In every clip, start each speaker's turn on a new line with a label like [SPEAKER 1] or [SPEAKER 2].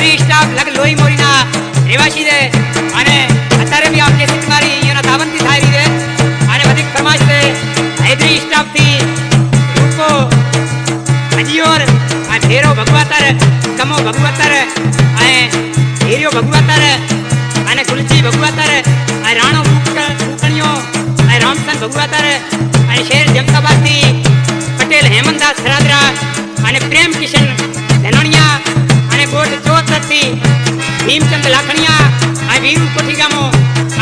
[SPEAKER 1] Hydari staff लग लोई मोरीना रेवाशी दे અને અત્યારે બી આપણે તમારી એના દાવંતી થાય રહી છે અને બધી ફરમાઈશ છે हैदरी स्टाफ થી રૂપો અજીઓર આ ઢેરો ભગવાતર કમો ભગવાતર અને હીરિયો ભગવાતર અને કુલજી ભગવાતર આ રાણો કુકણીઓ આ રામચંદ ભગવાતર અને શેર જમતાબાદ થી પટેલ હેમંતદાસ ખરાદરા અને પ્રેમ કિશન ધનણિયા અને બોટ ચોથથી ભીમચંદ લાખણિયા આ વીરુ કોઠીગામો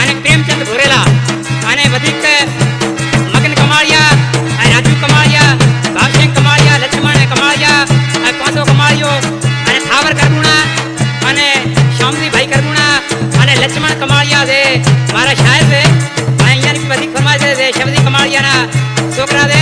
[SPEAKER 1] અને પ્રેમચંદ ભોરેલા અને વધિક મગન કમાળિયા આ રાજુ કમાળિયા ભાવસિંહ કમાળિયા લક્ષ્મણ કમાળિયા આ પાંચો કમાળિયો અને થાવર કરગુણા અને શામજીભાઈ કરગુણા અને લક્ષ્મણ કમાળિયા છે મારા શાયર છે અહીંયાની બધી ફરમાઈશ છે શબદી કમાળિયાના છોકરા છે